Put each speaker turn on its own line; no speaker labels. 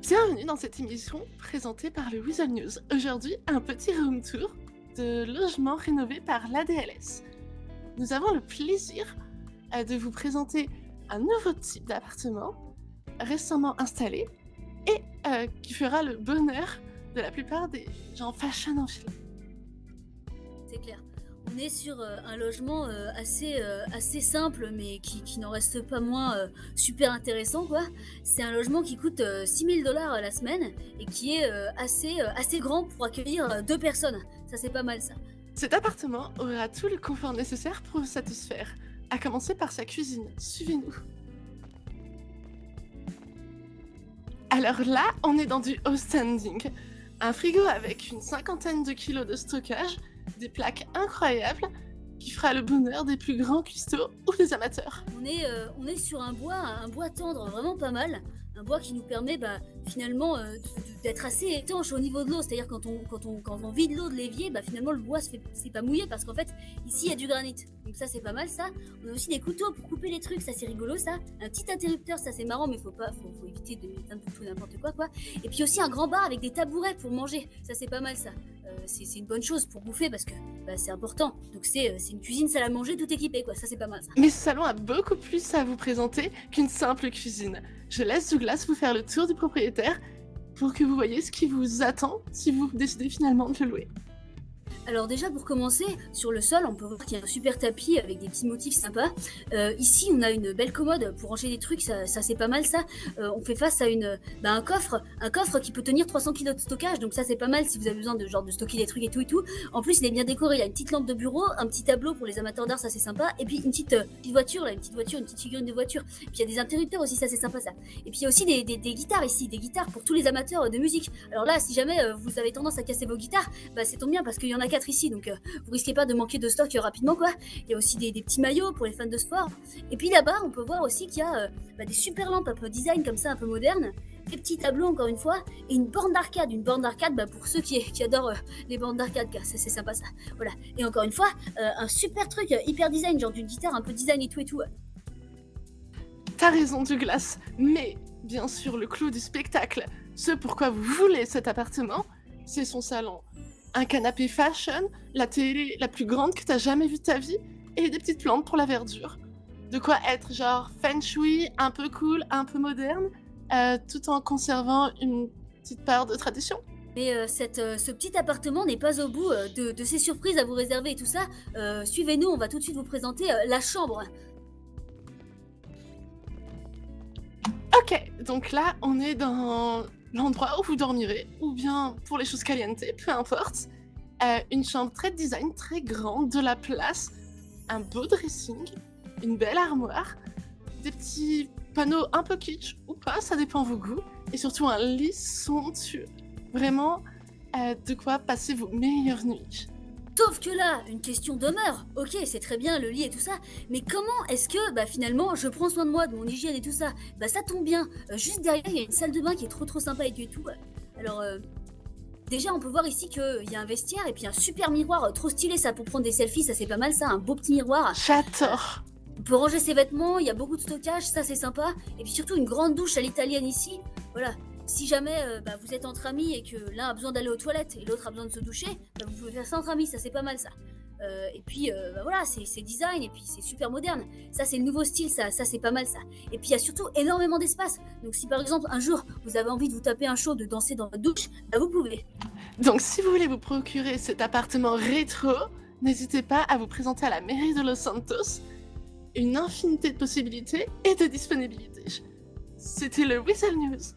Bienvenue dans cette émission présentée par le Weasel News. Aujourd'hui, un petit room tour de logements rénovés par l'ADLS. Nous avons le plaisir de vous présenter un nouveau type d'appartement récemment installé et qui fera le bonheur de la plupart des gens fashion en ville.
C'est clair. On est sur un logement assez simple, mais qui n'en reste pas moins super intéressant, quoi. C'est un logement qui coûte $6 000 la semaine et qui est assez grand pour accueillir 2 personnes. Ça, c'est pas mal, ça.
Cet appartement aura tout le confort nécessaire pour vous satisfaire, à commencer par sa cuisine. Suivez-nous. Alors là, on est dans du haut standing. Un frigo avec une 50aine de kilos de stockage, des plaques incroyables, qui fera le bonheur des plus grands cuistots ou des amateurs.
On est sur un bois tendre, vraiment pas mal. Un bois qui nous permet finalement d'être assez étanche au niveau de l'eau. C'est-à-dire quand on vide l'eau de l'évier, finalement le bois c'est pas mouillé parce qu'en fait ici il y a du granit. Donc ça c'est pas mal ça. On a aussi des couteaux pour couper les trucs, ça c'est rigolo ça. Un petit interrupteur, ça c'est marrant mais faut éviter de mettre un peu tout n'importe quoi. Et puis aussi un grand bar avec des tabourets pour manger, ça c'est pas mal ça. C'est une bonne chose pour bouffer parce que c'est important. Donc c'est une cuisine salle à manger tout équipée quoi, ça c'est pas mal ça.
Mais ce salon a beaucoup plus à vous présenter qu'une simple cuisine. Je laisse Douglas vous faire le tour du propriétaire pour que vous voyez ce qui vous attend si vous décidez finalement de le louer.
Alors déjà pour commencer, sur le sol, on peut voir qu'il y a un super tapis avec des petits motifs sympas. Ici, on a une belle commode pour ranger des trucs, ça c'est pas mal ça. On fait face à un coffre qui peut tenir 300 kg de stockage, donc ça c'est pas mal si vous avez besoin de stocker des trucs et tout. En plus, il est bien décoré, il y a une petite lampe de bureau, un petit tableau pour les amateurs d'art, ça c'est sympa, et puis une petite voiture, une petite figurine de voiture. Puis il y a des interrupteurs aussi, ça c'est sympa ça. Et puis il y a aussi des guitares ici, des guitares pour tous les amateurs de musique. Alors là, si jamais vous avez tendance à casser vos guitares, c'est tombe bien parce qu'il y en a 4 ici, donc vous risquez pas de manquer de stock rapidement quoi. Il y a aussi des petits maillots pour les fans de sport. Et puis là-bas, on peut voir aussi qu'il y a des super lampes un peu design comme ça, un peu moderne, des petits tableaux encore une fois, et une borne d'arcade pour ceux qui adorent les bornes d'arcade, car ça c'est sympa ça. Voilà. Et encore une fois, un super truc hyper design, genre d'une guitare un peu design et tout.
T'as raison Douglas, mais bien sûr le clou du spectacle, ce pourquoi vous voulez cet appartement, c'est son salon. Un canapé fashion, la télé la plus grande que t'as jamais vue de ta vie, et des petites plantes pour la verdure. De quoi être genre feng shui, un peu cool, un peu moderne, tout en conservant une petite part de tradition.
Mais ce petit appartement n'est pas au bout de ces surprises à vous réserver et tout ça. Suivez-nous, on va tout de suite vous présenter la chambre.
Ok, donc là on est dans l'endroit où vous dormirez, ou bien pour les choses caliente, peu importe. Une chambre très design, très grande, de la place, un beau dressing, une belle armoire, des petits panneaux un peu kitsch ou pas, ça dépend vos goûts, et surtout un lit somptueux. Vraiment, de quoi passer vos meilleures nuits.
Sauf que là, une question demeure. Ok, c'est très bien le lit et tout ça, mais comment est-ce que finalement je prends soin de moi, de mon hygiène et tout ça? Ça tombe bien. Juste derrière, il y a une salle de bain qui est trop sympa et tout. Alors déjà, on peut voir ici qu'il y a un vestiaire et puis un super miroir trop stylé ça pour prendre des selfies, ça c'est pas mal ça, un beau petit miroir.
J'adore.
On peut ranger ses vêtements, il y a beaucoup de stockage, ça c'est sympa. Et puis surtout une grande douche à l'italienne ici. Voilà. Si jamais vous êtes entre amis et que l'un a besoin d'aller aux toilettes et l'autre a besoin de se doucher, vous pouvez faire ça entre amis, ça c'est pas mal ça. Et puis voilà, c'est design et puis c'est super moderne. Ça c'est le nouveau style, ça c'est pas mal ça. Et puis il y a surtout énormément d'espace. Donc si par exemple un jour vous avez envie de vous taper un show, de danser dans votre douche, vous pouvez.
Donc si vous voulez vous procurer cet appartement rétro, n'hésitez pas à vous présenter à la mairie de Los Santos. Une infinité de possibilités et de disponibilités. C'était le Weasel News.